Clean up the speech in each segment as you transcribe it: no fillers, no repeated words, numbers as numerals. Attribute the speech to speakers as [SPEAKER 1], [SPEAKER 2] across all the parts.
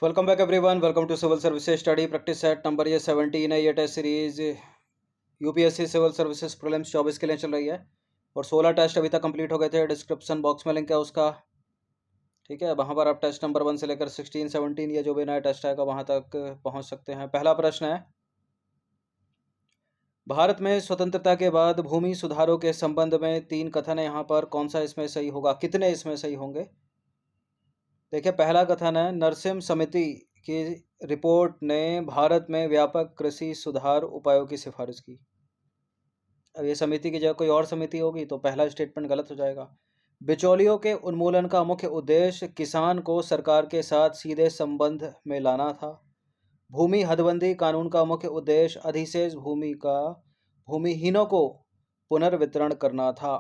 [SPEAKER 1] Welcome back everyone. Welcome to civil services study practice set number ये 17 है। ये test series UPSC civil services prelims 24 के लिए चल रही है और 16 टेस्ट अभी तक कंप्लीट हो गए थे। डिस्क्रिप्शन बॉक्स में लिंक है उसका, ठीक है। वहाँ पर आप टेस्ट नंबर 1 से लेकर 16 17 ये जो भी नया टेस्ट आएगा वहाँ तक पहुँच सकते हैं। पहला प्रश्न है, भारत में स्वतंत्रता के बाद भूमि सुधारों के संबंध में 3 कथन है। यहाँ पर कौन सा इसमें सही होगा, कितने इसमें सही होंगे? देखिए, पहला कथन है, नरसिम्हा समिति की रिपोर्ट ने भारत में व्यापक कृषि सुधार उपायों की सिफारिश की। अब ये समिति की जगह कोई और समिति होगी तो पहला स्टेटमेंट गलत हो जाएगा। बिचौलियों के उन्मूलन का मुख्य उद्देश्य किसान को सरकार के साथ सीधे संबंध में लाना था। भूमि हदबंदी कानून का मुख्य उद्देश्य अधिशेष भूमि का भूमिहीनों को पुनर्वितरण करना था।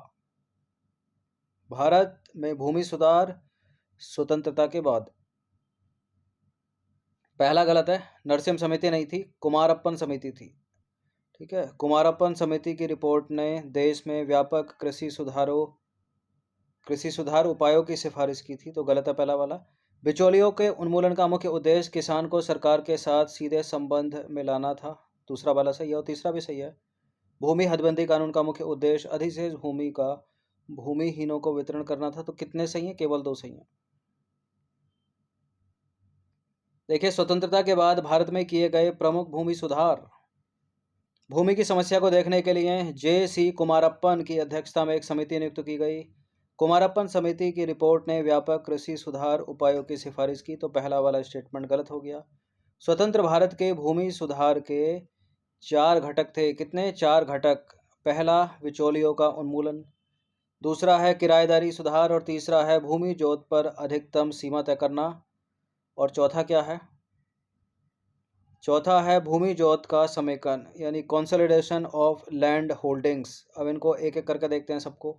[SPEAKER 1] भारत में भूमि सुधार स्वतंत्रता के बाद। पहला गलत है, नरसिम्हा समिति नहीं थी, कुमारप्पन समिति थी, ठीक है। कुमारप्पन समिति की रिपोर्ट ने देश में व्यापक कृषि सुधार उपायों की सिफारिश की थी, तो गलत है पहला वाला। बिचौलियों के उन्मूलन का मुख्य उद्देश्य किसान को सरकार के साथ सीधे संबंध में लाना था, दूसरा वाला सही है और तीसरा भी सही है। भूमि हदबंदी कानून का मुख्य उद्देश्य अधिशेष भूमि का भूमिहीनों को वितरण करना था, तो कितने सही हैं? केवल 2 सही हैं। देखिए, स्वतंत्रता के बाद भारत में किए गए प्रमुख भूमि सुधार। भूमि की समस्या को देखने के लिए जे.सी. कुमारप्पन की अध्यक्षता में एक समिति नियुक्त की गई। कुमारप्पन समिति की रिपोर्ट ने व्यापक कृषि सुधार उपायों की सिफारिश की, तो पहला वाला स्टेटमेंट गलत हो गया। स्वतंत्र भारत के भूमि सुधार के 4 घटक थे। कितने? 4 घटक। पहला, बिचौलियों का उन्मूलन, दूसरा है किराएदारी सुधार और तीसरा है भूमि जोत पर अधिकतम सीमा तय करना, और चौथा क्या है? चौथा है भूमि जोत का समेकन, यानी कंसोलिडेशन ऑफ लैंड होल्डिंग्स। अब इनको एक एक करके देखते हैं सबको।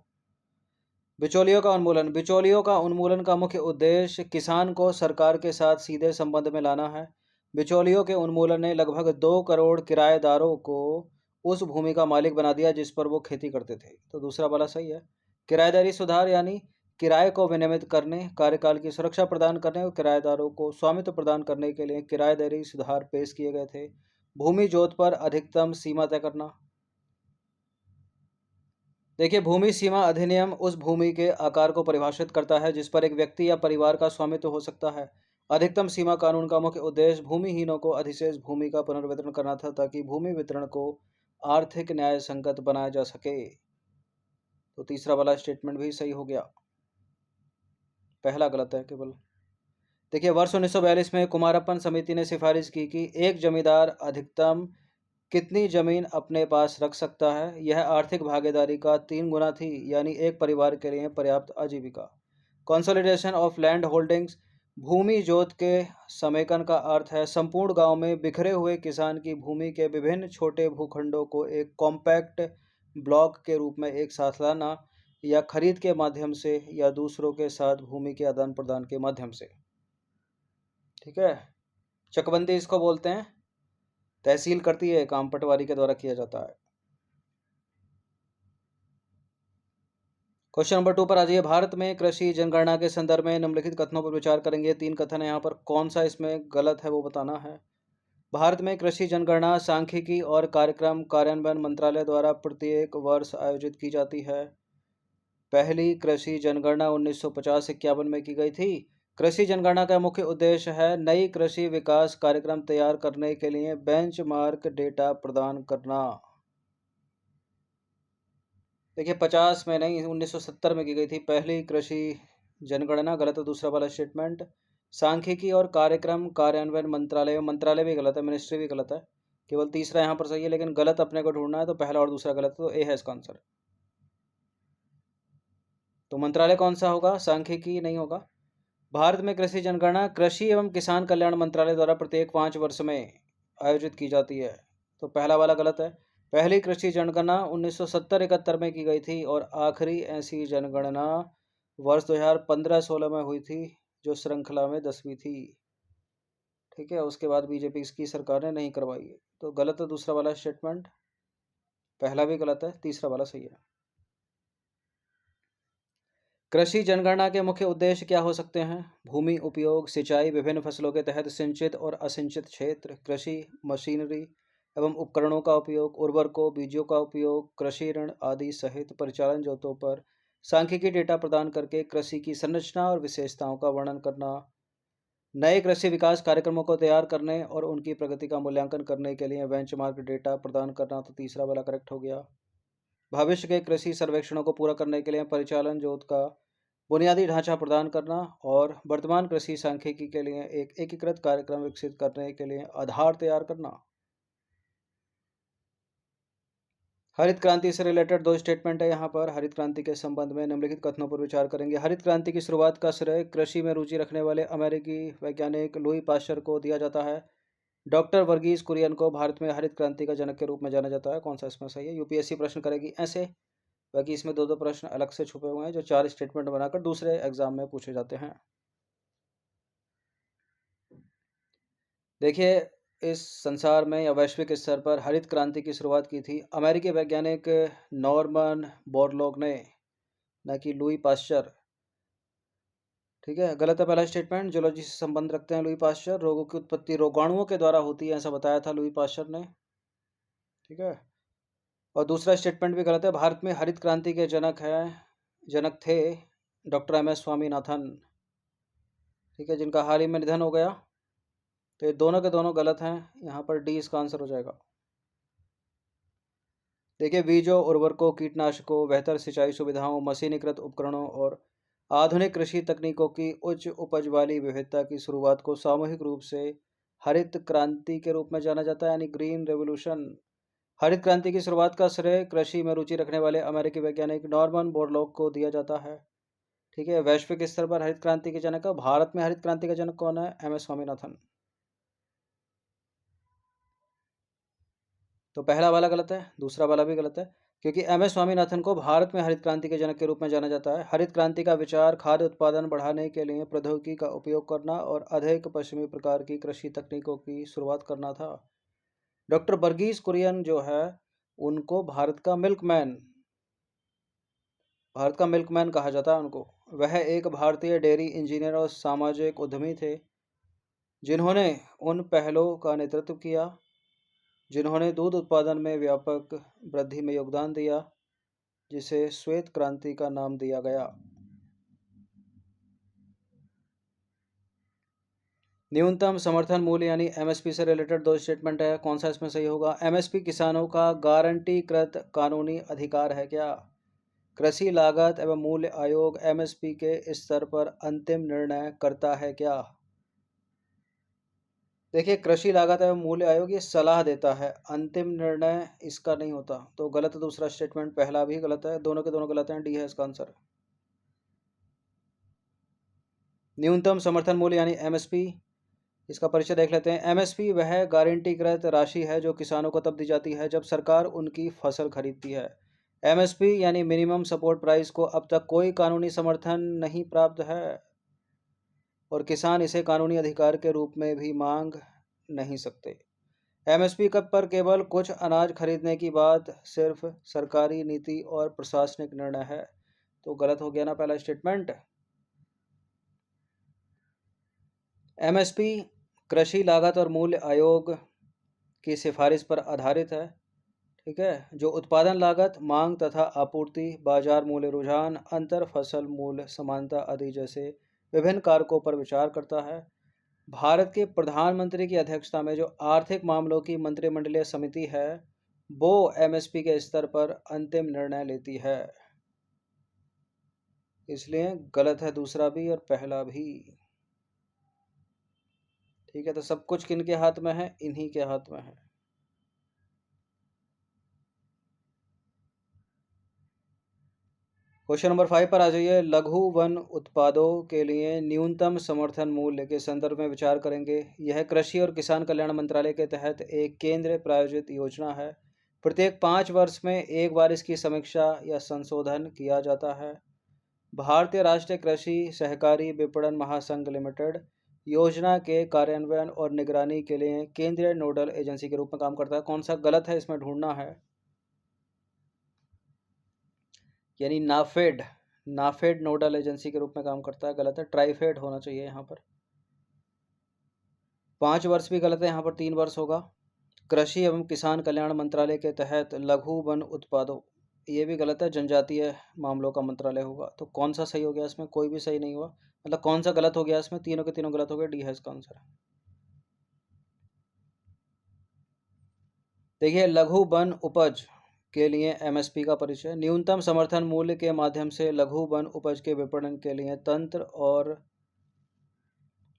[SPEAKER 1] बिचौलियों का उन्मूलन। बिचौलियों का उन्मूलन का मुख्य उद्देश्य किसान को सरकार के साथ सीधे संबंध में लाना है। बिचौलियों के उन्मूलन ने लगभग 2 करोड़ किराएदारों को उस भूमि का मालिक बना दिया जिस पर वो खेती करते थे, तो दूसरा वाला सही है। किराएदारी सुधार यानी किराए को विनियमित करने, कार्यकाल की सुरक्षा प्रदान करने और किराएदारों को स्वामित्व प्रदान करने के लिए किराएदारी सुधार पेश किए गए थे। भूमि जोत पर अधिकतम सीमा तय करना। देखिए, भूमि सीमा अधिनियम उस भूमि के आकार को परिभाषित करता है जिस पर एक व्यक्ति या परिवार का स्वामित्व हो सकता है। अधिकतम सीमा कानून का मुख्य उद्देश्य भूमिहीनों को अधिशेष भूमि का पुनर्वितरण करना था ताकि भूमि वितरण को आर्थिक न्याय संगत बनाया जा सके, तो तीसरा वाला स्टेटमेंट भी सही हो गया, पहला गलत है केवल। देखिए, वर्ष 1942 में कुमारप्पन समिति ने सिफारिश की कि एक जमींदार अधिकतम कितनी जमीन अपने पास रख सकता है। यह आर्थिक भागीदारी का 3 गुना थी, यानी एक परिवार के लिए पर्याप्त आजीविका। Consolidation of land holdings. भूमि जोत के समेकन का अर्थ है संपूर्ण गांव में बिखरे हुए किसान की भूमि के विभिन्न छोटे भूखंडों को एक कॉम्पैक्ट ब्लॉक के रूप में एक साथ लाना, या खरीद के माध्यम से या दूसरों के साथ भूमि के आदान प्रदान के माध्यम से, ठीक है। चकबंदी इसको बोलते हैं। तहसील करती है, काम पटवारी के द्वारा किया जाता है। क्वेश्चन नंबर 2 पर आ जाइए। भारत में कृषि जनगणना के संदर्भ में निम्नलिखित कथनों पर विचार करेंगे। 3 कथन है यहाँ पर, कौन सा इसमें गलत है वो बताना है। भारत में कृषि जनगणना सांख्यिकी और कार्यक्रम कार्यान्वयन मंत्रालय द्वारा प्रत्येक वर्ष आयोजित की जाती है। पहली कृषि जनगणना 1950-51 में की गई थी। कृषि जनगणना का मुख्य उद्देश्य है नई कृषि विकास कार्यक्रम तैयार करने के लिए बेंचमार्क डेटा प्रदान करना। देखिए, 50 में नहीं, 1970 में की गई थी पहली कृषि जनगणना, गलत है दूसरा वाला स्टेटमेंट। सांख्यिकी और कार्यक्रम कार्यान्वयन मंत्रालय, मंत्रालय भी गलत है, मिनिस्ट्री भी गलत है, केवल तीसरा यहाँ पर सही है। लेकिन गलत अपने को ढूंढना है तो पहला और दूसरा गलत है, तो ए है इसका आंसर। तो मंत्रालय कौन सा होगा? सांख्यिकी नहीं होगा। भारत में कृषि जनगणना कृषि एवं किसान कल्याण मंत्रालय द्वारा प्रत्येक 5 वर्ष में आयोजित की जाती है, तो पहला वाला गलत है। पहली कृषि जनगणना 1970-71 में की गई थी और आखिरी ऐसी जनगणना वर्ष 2015-16 में हुई थी, जो श्रृंखला में 10वीं थी, ठीक है। उसके बाद बीजेपी की सरकार ने नहीं करवाई है, तो गलत है दूसरा वाला स्टेटमेंट, पहला भी गलत है, तीसरा वाला सही है। कृषि जनगणना के मुख्य उद्देश्य क्या हो सकते हैं? भूमि उपयोग, सिंचाई, विभिन्न फसलों के तहत सिंचित और असिंचित क्षेत्र, कृषि मशीनरी एवं उपकरणों का उपयोग, उर्वरकों, बीजों का उपयोग, कृषि ऋण आदि सहित परिचालन जरूरतों पर सांख्यिकी डेटा प्रदान करके कृषि की संरचना और विशेषताओं का वर्णन करना, नए कृषि विकास कार्यक्रमों को तैयार करने और उनकी प्रगति का मूल्यांकन करने के लिए बेंचमार्क डेटा प्रदान करना। तो तीसरा वाला करेक्ट हो गया। भविष्य के कृषि सर्वेक्षणों को पूरा करने के लिए परिचालन जोत का बुनियादी ढांचा प्रदान करना और वर्तमान कृषि सांख्यिकी के लिए एक एकीकृत कार्यक्रम विकसित करने के लिए आधार तैयार करना। हरित क्रांति से रिलेटेड दो स्टेटमेंट है यहाँ पर। हरित क्रांति के संबंध में निम्नलिखित कथनों पर विचार करेंगे। हरित क्रांति की शुरुआत का श्रेय कृषि में रुचि रखने वाले अमेरिकी वैज्ञानिक लुई पाश्चर को दिया जाता है। डॉक्टर वर्गीज कुरियन को भारत में हरित क्रांति का जनक के रूप में जाना जाता है। कौन सा इसमें सही है? यूपीएससी प्रश्न करेगी ऐसे। बाकी इसमें दो दो प्रश्न अलग से छुपे हुए हैं जो चार स्टेटमेंट बनाकर दूसरे एग्जाम में पूछे जाते हैं। देखिए, इस संसार में या वैश्विक स्तर पर हरित क्रांति की शुरुआत की थी अमेरिकी वैज्ञानिक नॉर्मन बोरलॉग ने, न कि लुई पाश्चर। ठीक है, गलत है पहला स्टेटमेंट। जूलॉजी से संबंध रखते हैं लुई पाश्चर। रोगों की उत्पत्ति रोगाणुओं के द्वारा होती है ऐसा बताया था लुई पाश्चर ने। ठीक है, और दूसरा स्टेटमेंट भी गलत है। भारत में हरित क्रांति के जनक थे डॉक्टर एम एस स्वामीनाथन। ठीक है, जिनका हाल ही में निधन हो गया। तो ये दोनों के दोनों गलत हैं। यहाँ पर डी इसका आंसर हो जाएगा। देखिए, बीजों, उर्वरकों, कीटनाशकों, बेहतर सिंचाई सुविधाओं, मशीनीकृत उपकरणों और आधुनिक कृषि तकनीकों की उच्च उपज वाली विविधता की शुरुआत को सामूहिक रूप से हरित क्रांति के रूप में जाना जाता है, यानी ग्रीन रेवोल्यूशन। हरित क्रांति की शुरुआत का श्रेय कृषि में रुचि रखने वाले अमेरिकी वैज्ञानिक नॉर्मन बोरलॉग को दिया जाता है। ठीक है, वैश्विक स्तर पर हरित क्रांति के जनक, भारत में हरित क्रांति का जनक कौन है? M S Swaminathan. तो पहला वाला गलत है, दूसरा वाला भी गलत है, क्योंकि एम एस स्वामीनाथन को भारत में हरित क्रांति के जनक के रूप में जाना जाता है। हरित क्रांति का विचार खाद्य उत्पादन बढ़ाने के लिए प्रौद्योगिकी का उपयोग करना और अधिक पश्चिमी प्रकार की कृषि तकनीकों की शुरुआत करना था। डॉक्टर वर्गीज कुरियन जो है, उनको भारत का मिल्कमैन कहा जाता है उनको। वह एक भारतीय डेयरी इंजीनियर और सामाजिक उद्यमी थे जिन्होंने उन पहलों का नेतृत्व किया जिन्होंने दूध उत्पादन में व्यापक वृद्धि में योगदान दिया, जिसे श्वेत क्रांति का नाम दिया गया। न्यूनतम समर्थन मूल्य यानी एमएसपी से रिलेटेड दो स्टेटमेंट है। कौन सा इसमें सही होगा? एमएसपी किसानों का गारंटीकृत कानूनी अधिकार है क्या? कृषि लागत एवं मूल्य आयोग एमएसपी के स्तर पर अंतिम निर्णय करता है क्या? देखिए, कृषि लागत एवं मूल्य आयोग ये सलाह देता है, अंतिम निर्णय इसका नहीं होता। तो गलत है दूसरा स्टेटमेंट, पहला भी गलत है, दोनों के दोनों गलत हैं। डी है इसका आंसर। न्यूनतम समर्थन मूल्य यानी एमएसपी, इसका परिचय देख लेते हैं। एमएसपी वह गारंटीकृत राशि है जो किसानों को तब दी जाती है जब सरकार उनकी फसल खरीदती है। एमएसपी यानी मिनिमम सपोर्ट प्राइस को अब तक कोई कानूनी समर्थन नहीं प्राप्त है और किसान इसे कानूनी अधिकार के रूप में भी मांग नहीं सकते। एमएसपी कब पर केवल कुछ अनाज खरीदने की बात सिर्फ सरकारी नीति और प्रशासनिक निर्णय है। तो गलत हो गया ना पहला स्टेटमेंट। एमएसपी कृषि लागत और मूल्य आयोग की सिफारिश पर आधारित है। ठीक है, जो उत्पादन लागत, मांग तथा आपूर्ति, बाजार मूल्य, रुझान, अंतर फसल मूल्य समानता आदि जैसे विभिन्न कारकों पर विचार करता है। भारत के प्रधानमंत्री की अध्यक्षता में जो आर्थिक मामलों की मंत्रिमंडलीय समिति है, वो एमएसपी के स्तर पर अंतिम निर्णय लेती है। इसलिए गलत है दूसरा भी और पहला भी। ठीक है, तो सब कुछ किनके हाथ में है? इन्हीं के हाथ में है। क्वेश्चन नंबर 5 पर आ जाइए। लघु वन उत्पादों के लिए न्यूनतम समर्थन मूल्य के संदर्भ में विचार करेंगे। यह कृषि और किसान कल्याण मंत्रालय के तहत एक केंद्र प्रायोजित योजना है। प्रत्येक 5 वर्ष में एक बार इसकी समीक्षा या संशोधन किया जाता है। भारतीय राष्ट्रीय कृषि सहकारी विपणन महासंघ लिमिटेड योजना के कार्यान्वयन और निगरानी के लिए केंद्रीय नोडल एजेंसी के रूप में काम करता है। कौन सा गलत है इसमें ढूंढना है, यानी नाफेड। नाफेड नोडल एजेंसी के रूप में काम करता है, गलत है। ट्राइफेड होना चाहिए यहाँ पर। 5 वर्ष भी गलत है, यहाँ पर 3 वर्ष होगा। कृषि एवं किसान कल्याण मंत्रालय के तहत लघु वन उत्पादों, ये भी गलत है, जनजातीय मामलों का मंत्रालय होगा। तो कौन सा सही हो गया इसमें? कोई भी सही नहीं हुआ, मतलब कौन सा गलत हो गया इसमें? तीनों के तीनों गलत हो गए। डी है इसका आंसर। देखिए, लघु वन उपज के लिए एमएसपी का परिचय। न्यूनतम समर्थन मूल्य के माध्यम से लघु वन उपज के विपणन के लिए तंत्र और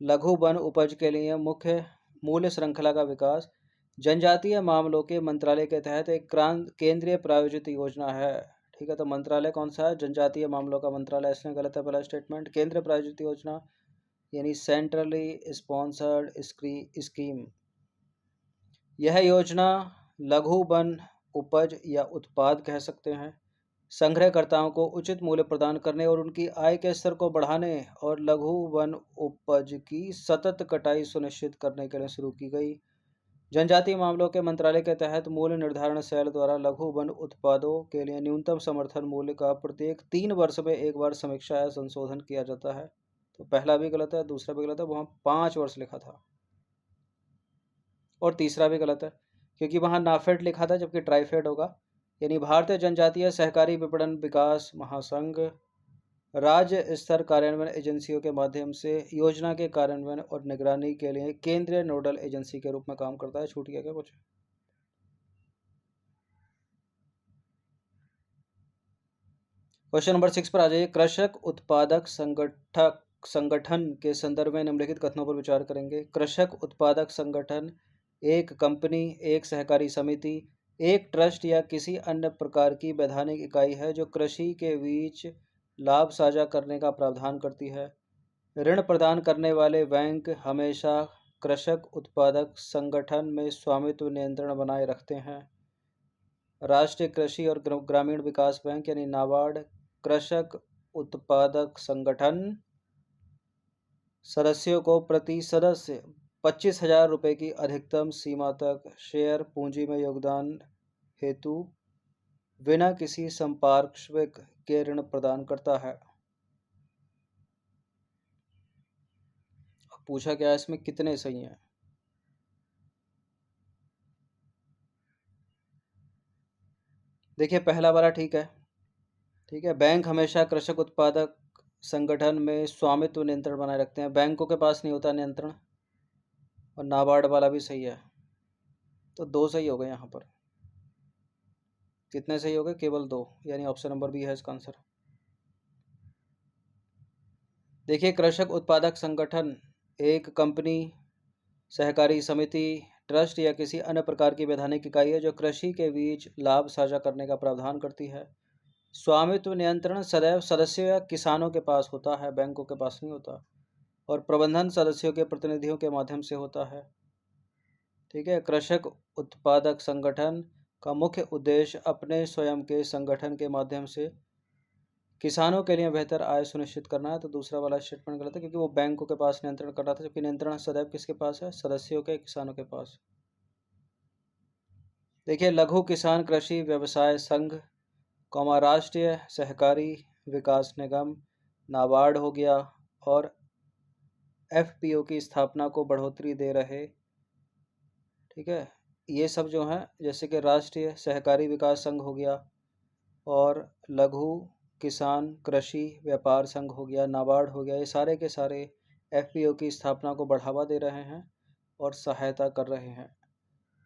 [SPEAKER 1] लघु वन उपज के लिए मुख्य मूल्य श्रृंखला का विकास जनजातीय मामलों के मंत्रालय के तहत एक केंद्रीय प्रायोजित योजना है। ठीक है, तो मंत्रालय कौन सा है? जनजातीय मामलों का मंत्रालय, इसमें गलत है पहला स्टेटमेंट। केंद्रीय प्रायोजित योजना यानी सेंट्रली स्पॉन्सर्ड स्कीम। यह योजना लघु वन उपज या उत्पाद कह सकते हैं, संग्रहकर्ताओं को उचित मूल्य प्रदान करने और उनकी आय के स्तर को बढ़ाने और लघु वन उपज की सतत कटाई सुनिश्चित करने के लिए शुरू की गई। जनजातीय मामलों के मंत्रालय के तहत मूल्य निर्धारण सेल द्वारा लघु वन उत्पादों के लिए न्यूनतम समर्थन मूल्य का प्रत्येक 3 वर्ष में एक बार समीक्षा या संशोधन किया जाता है। तो पहला भी गलत है, दूसरा भी गलत है, वहाँ 5 वर्ष लिखा था। और तीसरा भी गलत है, क्योंकि वहाँ नाफेड लिखा था जबकि ट्राइफेड होगा। यानी भारतीय जनजातीय सहकारी विपणन विकास महासंघ राज्य स्तर कार्यान्वयन एजेंसियों के माध्यम से योजना के कार्यान्वयन और निगरानी के लिए केंद्रीय नोडल एजेंसी के रूप में काम करता है। छूट गया क्या कुछ? क्वेश्चन नंबर 6 पर आ जाइए। कृषक उत्पादक संगठन के संदर्भ में निम्नलिखित कथनों पर विचार करेंगे। कृषक उत्पादक संगठन एक कंपनी, एक सहकारी समिति, एक ट्रस्ट या किसी अन्य प्रकार की वैधानिक इकाई है जो कृषि के बीच लाभ साझा करने का प्रावधान करती है। ऋण प्रदान करने वाले बैंक हमेशा कृषक उत्पादक संगठन में स्वामित्व नियंत्रण बनाए रखते हैं। राष्ट्रीय कृषि और ग्रामीण विकास बैंक यानी नाबार्ड कृषक उत्पादक संगठन सदस्यों को प्रति सदस्य 25,000 रुपये की अधिकतम सीमा तक शेयर पूंजी में योगदान हेतु बिना किसी संपार्श्विक के ऋण प्रदान करता है। पूछा गया इसमें कितने सही हैं? देखिए, पहला वाला ठीक है। ठीक है, बैंक हमेशा कृषक उत्पादक संगठन में स्वामित्व नियंत्रण बनाए रखते हैं, बैंकों के पास नहीं होता नियंत्रण। और नाबार्ड वाला भी सही है, तो 2 सही हो गए यहाँ पर। कितने सही हो गए? केवल 2, यानी ऑप्शन नंबर बी है इसका आंसर। देखिए, कृषक उत्पादक संगठन एक कंपनी, सहकारी समिति, ट्रस्ट या किसी अन्य प्रकार की वैधानिक इकाई है जो कृषि के बीच लाभ साझा करने का प्रावधान करती है। स्वामित्व नियंत्रण सदैव सदस्यों या किसानों के पास होता है, बैंकों के पास नहीं होता। और प्रबंधन सदस्यों के प्रतिनिधियों के माध्यम से होता है। ठीक है, कृषक उत्पादक संगठन का मुख्य उद्देश्य अपने स्वयं के संगठन के माध्यम से किसानों के लिए बेहतर आय सुनिश्चित करना है। तो दूसरा वाला स्टेटमेंट गलत है, क्योंकि वो बैंकों के पास नियंत्रण कर रहा था, जबकि नियंत्रण सदैव किसके पास है? सदस्यों के, किसानों के पास। देखिए, लघु किसान कृषि व्यवसाय संघ, राष्ट्रीय सहकारी विकास निगम, नाबार्ड हो गया, और एफपीओ की स्थापना को बढ़ोतरी दे रहे। ठीक है, ये सब जो हैं, जैसे कि राष्ट्रीय सहकारी विकास संघ हो गया और लघु किसान कृषि व्यापार संघ हो गया, नाबार्ड हो गया, ये सारे के सारे एफपीओ की स्थापना को बढ़ावा दे रहे हैं और सहायता कर रहे हैं।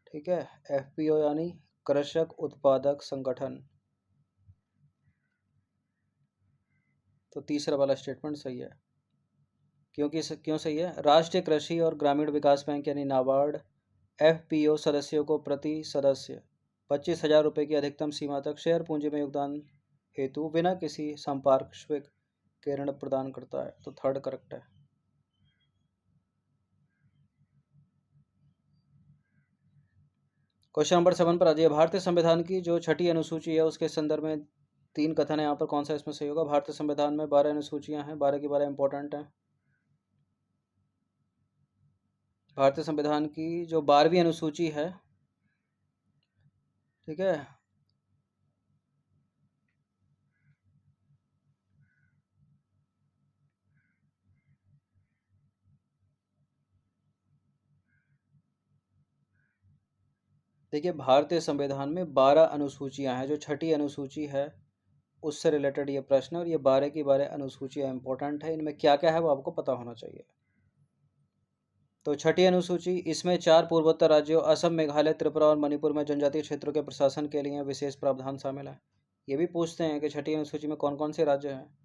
[SPEAKER 1] ठीक है, एफपीओ यानी कृषक उत्पादक संगठन। तो तीसरा वाला स्टेटमेंट सही है। क्यों सही है? राष्ट्रीय कृषि और ग्रामीण विकास बैंक यानी नाबार्ड एफपीओ सदस्यों को प्रति सदस्य 25,000 रुपये की अधिकतम सीमा तक शेयर पूंजी में योगदान हेतु बिना किसी संपार्श्विक के ऋण प्रदान करता है। तो थर्ड करेक्ट है। क्वेश्चन नंबर 7 पर आ जाइए। भारतीय संविधान की जो छठी अनुसूची है उसके संदर्भ में 3 कथन है, यहाँ पर कौन सा इसमें सही होगा? भारतीय संविधान में 12 अनुसूचियां हैं, 12 की 12 इंपॉर्टेंट हैं। भारतीय संविधान की जो 12वीं अनुसूची है, ठीक है, देखिए, भारतीय संविधान में 12 अनुसूचियां हैं। जो छठी अनुसूची है उससे रिलेटेड ये प्रश्न है, और ये 12 की 12 अनुसूचियां इंपॉर्टेंट है। इनमें क्या क्या है वो आपको पता होना चाहिए। तो छठी अनुसूची, इसमें 4 पूर्वोत्तर राज्यों असम, मेघालय, त्रिपुरा और मणिपुर में जनजातीय क्षेत्रों के प्रशासन के लिए विशेष प्रावधान शामिल है। ये भी पूछते हैं कि छठी अनुसूची में कौन कौन से राज्य हैं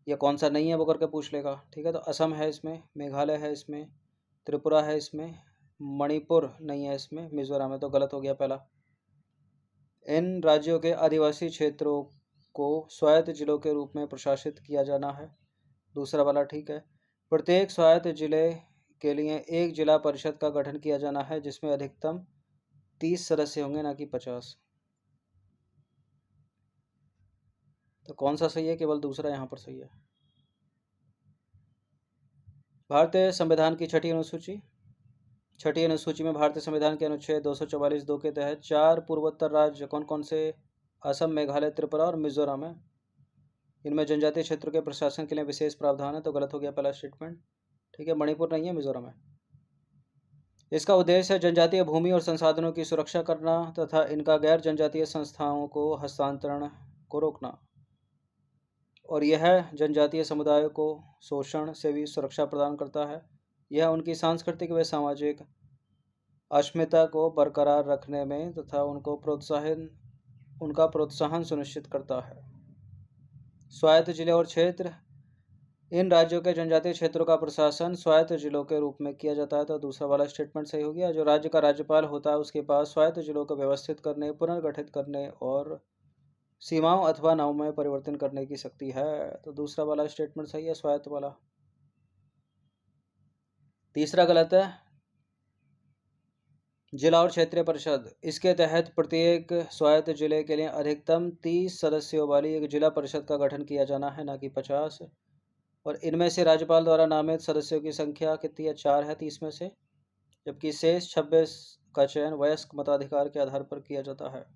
[SPEAKER 1] या कौन सा नहीं है, वो करके पूछ लेगा। ठीक है, तो असम है इसमें, मेघालय है इसमें, त्रिपुरा है इसमें, मणिपुर नहीं है इसमें, मिजोरम है, तो गलत हो गया पहला। इन राज्यों के आदिवासी क्षेत्रों को स्वायत्त जिलों के रूप में प्रशासित किया जाना है। दूसरा वाला ठीक है। प्रत्येक स्वायत्त जिले के लिए एक जिला परिषद का गठन किया जाना है, जिसमें अधिकतम 30 सदस्य होंगे, ना कि 50। तो कौन सा सही है? केवल दूसरा यहाँ पर सही है। भारतीय संविधान की छठी अनुसूची, छठी अनुसूची में भारतीय संविधान के अनुच्छेद 244(2) के तहत 4 पूर्वोत्तर राज्य कौन कौन से? असम, मेघालय, त्रिपुरा और मिजोरम है। इनमें जनजातीय क्षेत्रों के प्रशासन के लिए विशेष प्रावधान है, तो गलत हो गया पहला स्टेटमेंट। ठीक है, मणिपुर नहीं है, मिजोरम है। इसका उद्देश्य है जनजातीय भूमि और संसाधनों की सुरक्षा करना तथा इनका गैर जनजातीय संस्थाओं को हस्तांतरण को रोकना, और यह जनजातीय समुदायों को शोषण से भी सुरक्षा प्रदान करता है। यह उनकी सांस्कृतिक व सामाजिक अस्मिता को बरकरार रखने में तथा उनका प्रोत्साहन सुनिश्चित करता है। स्वायत्त जिले और क्षेत्र, इन राज्यों के जनजातीय क्षेत्रों का प्रशासन स्वायत्त जिलों के रूप में किया जाता है, तो दूसरा वाला स्टेटमेंट सही हो गया। जो राज्य का राज्यपाल होता है उसके पास स्वायत्त जिलों को व्यवस्थित करने, पुनर्गठित करने और सीमाओं अथवा नामों में परिवर्तन करने की शक्ति है, तो दूसरा वाला स्टेटमेंट सही है, स्वायत्त वाला। तीसरा गलत है। जिला और क्षेत्रीय परिषद, इसके तहत प्रत्येक स्वायत्त जिले के लिए अधिकतम 30 सदस्यों वाली एक जिला परिषद का गठन किया जाना है, ना कि 50। और इनमें से राज्यपाल द्वारा नामित सदस्यों की संख्या कितनी है? 4 है 30 में से, जबकि शेष 26 का चयन वयस्क मताधिकार के आधार पर किया जाता है।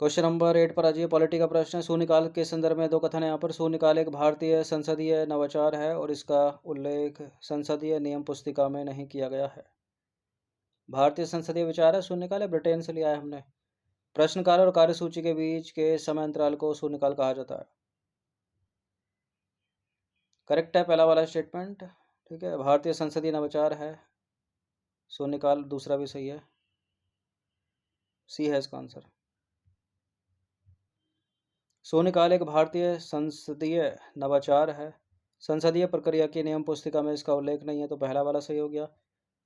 [SPEAKER 1] क्वेश्चन नंबर 8 पर आ जाइए। पॉलिटी का प्रश्न है। शून्यकाल के संदर्भ में दो कथन है यहाँ पर। शून्यकाल एक भारतीय संसदीय नवाचार है और इसका उल्लेख संसदीय नियम पुस्तिका में नहीं किया गया है। भारतीय संसदीय विचार है शून्यकाल, ब्रिटेन से लिया है हमने। प्रश्नकाल और कार्यसूची के बीच के समय अंतराल को शून्यकाल कहा जाता है। करेक्ट है पहला वाला स्टेटमेंट। ठीक है, भारतीय संसदीय नवाचार है शून्यकाल। दूसरा भी सही है, सी है इसका आंसर। शून्यकाल एक भारतीय संसदीय नवाचार है। संसदीय प्रक्रिया की नियम पुस्तिका में इसका उल्लेख नहीं है, तो पहला वाला सही हो गया।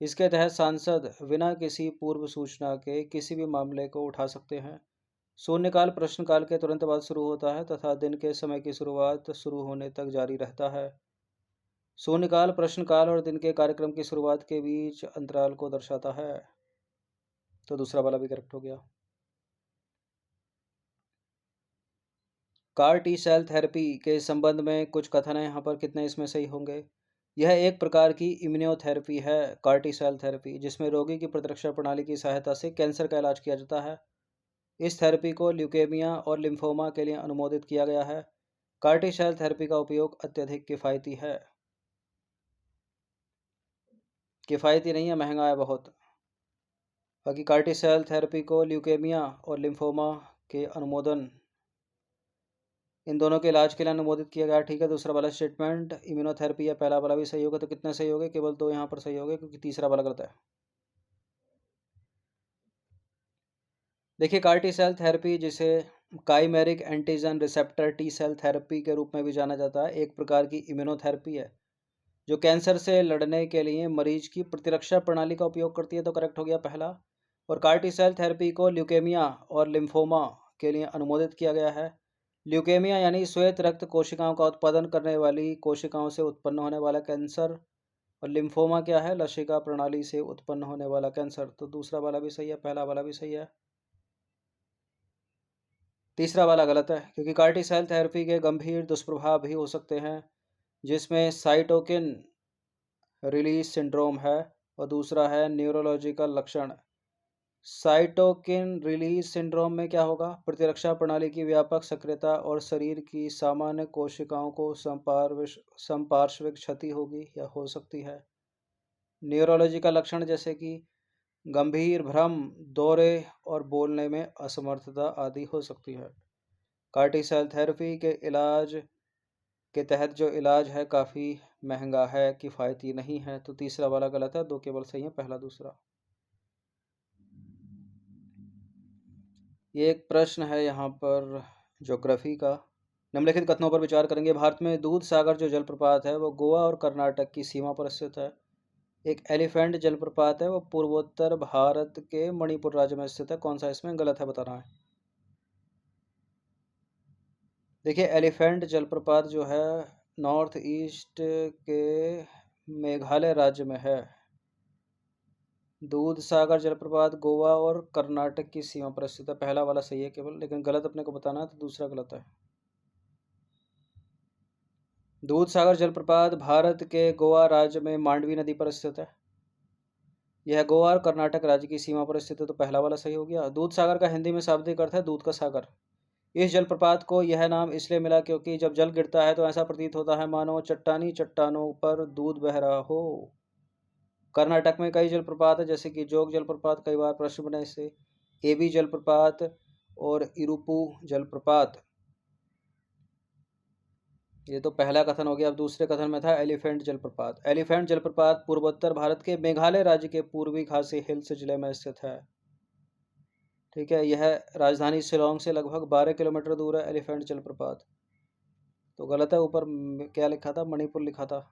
[SPEAKER 1] इसके तहत सांसद बिना किसी पूर्व सूचना के किसी भी मामले को उठा सकते हैं। शून्यकाल प्रश्नकाल के तुरंत बाद शुरू होता है तथा दिन के समय की शुरुआत शुरू होने तक जारी रहता है। शून्यकाल प्रश्नकाल और दिन के कार्यक्रम की शुरुआत के बीच अंतराल को दर्शाता है, तो दूसरा वाला भी करेक्ट हो गया। कार टी सेल थेरेपी के संबंध में कुछ कथन है यहाँ पर, कितने इसमें सही होंगे? यह एक प्रकार की इम्यूनोथेरेपी है, कार टी सेल थेरेपी, जिसमें रोगी की प्रतिरक्षा प्रणाली की सहायता से कैंसर का इलाज किया जाता है। इस थेरेपी को ल्यूकेमिया और लिम्फोमा के लिए अनुमोदित किया गया है। कार टी सेल थेरेपी का उपयोग अत्यधिक किफ़ायती है। किफ़ायती नहीं है, महंगा है बहुत। बाकी कार टी सेल थेरेपी को ल्यूकेमिया और लिम्फोमा के अनुमोदन, इन दोनों के इलाज के लिए अनुमोदित किया गया। ठीक है, दूसरा वाला स्टेटमेंट इम्यूनोथेरेपी या पहला वाला भी सही होगा, तो कितने सही हो गए? केवल 2 यहाँ पर सही हो गए, क्योंकि तीसरा वाला गलत है। देखिए, कार टी सेल थेरेपी, जिसे chimeric antigen receptor T cell therapy के रूप में भी जाना जाता है, एक प्रकार की इम्यूनोथेरेपी है जो कैंसर से लड़ने के लिए मरीज की प्रतिरक्षा प्रणाली का उपयोग करती है, तो करेक्ट हो गया पहला। और कार टी सेल थेरेपी को ल्यूकेमिया और लिम्फोमा के लिए अनुमोदित किया गया है। ल्यूकेमिया यानी श्वेत रक्त कोशिकाओं का उत्पादन करने वाली कोशिकाओं से उत्पन्न होने वाला कैंसर, और लिम्फोमा क्या है? लसिका प्रणाली से उत्पन्न होने वाला कैंसर, तो दूसरा वाला भी सही है, पहला वाला भी सही है। तीसरा वाला गलत है, क्योंकि कार टी सेल थेरेपी के गंभीर दुष्प्रभाव भी हो सकते हैं, जिसमें साइटोकिन रिलीज सिंड्रोम है, और दूसरा है न्यूरोलॉजिकल लक्षण। साइटोकिन रिलीज सिंड्रोम में क्या होगा? प्रतिरक्षा प्रणाली की व्यापक सक्रियता और शरीर की सामान्य कोशिकाओं को संपार्श्विक क्षति होगी या हो सकती है। न्यूरोलॉजी का लक्षण जैसे कि गंभीर भ्रम, दौरे और बोलने में असमर्थता आदि हो सकती है। कार्टी सेल थेरेपी के इलाज के तहत जो इलाज है काफ़ी महंगा है, किफ़ायती नहीं है। तो तीसरा वाला गलत है, दो केवल सही है, पहला दूसरा। ये एक प्रश्न है यहाँ पर ज्योग्राफी का। निम्नलिखित कथनों पर विचार करेंगे। भारत में दूध सागर जो जलप्रपात है वो गोवा और कर्नाटक की सीमा पर स्थित है। एक एलिफेंट जलप्रपात है वो पूर्वोत्तर भारत के मणिपुर राज्य में स्थित है। कौन सा इसमें गलत है बताना है। देखिए एलिफेंट जलप्रपात जो है नॉर्थ ईस्ट के मेघालय राज्य में है। दूध सागर जलप्रपात गोवा और कर्नाटक की सीमा पर स्थित है। पहला वाला सही है केवल, लेकिन गलत अपने को बताना है, तो दूसरा गलत है। दूध सागर जलप्रपात भारत के गोवा राज्य में मांडवी नदी पर स्थित है। यह गोवा और कर्नाटक राज्य की सीमा पर स्थित है, तो पहला वाला सही हो गया। दूध सागर का हिंदी में शाब्दिक अर्थ है दूध का सागर। इस जलप्रपात को यह नाम इसलिए मिला क्योंकि जब जल गिरता है तो ऐसा प्रतीत होता है मानो चट्टानी चट्टानों पर दूध बह रहा हो। कर्नाटक में कई जलप्रपात है जैसे कि जोग जलप्रपात, कई बार प्रश्न बने इससे, एबी जलप्रपात और इरुपु जलप्रपात। ये तो पहला कथन हो गया। अब दूसरे कथन में था एलिफेंट जलप्रपात। एलिफेंट जलप्रपात पूर्वोत्तर भारत के मेघालय राज्य के पूर्वी खासी हिल्स जिले में स्थित है। ठीक है, यह राजधानी शिलोंग से लगभग 12 किलोमीटर दूर है एलिफेंट जलप्रपात। तो गलत है, ऊपर क्या लिखा था, मणिपुर लिखा था।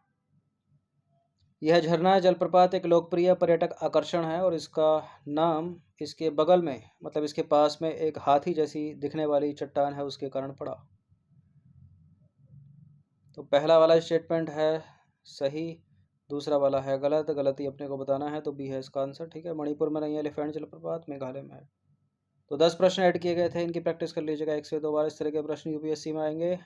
[SPEAKER 1] यह झरना जलप्रपात एक लोकप्रिय पर्यटक आकर्षण है और इसका नाम इसके बगल में मतलब इसके पास में एक हाथी जैसी दिखने वाली चट्टान है उसके कारण पड़ा। तो पहला वाला स्टेटमेंट है सही, दूसरा वाला है गलत। गलती अपने को बताना है, तो बी है इसका आंसर। ठीक है, मणिपुर में नहीं है एलिफेंट जलप्रपात, मेघालय में है। तो 10 प्रश्न ऐड किए गए थे, इनकी प्रैक्टिस कर लीजिएगा 1 से 2 बार। इस तरह के प्रश्न यूपीएससी में आएंगे।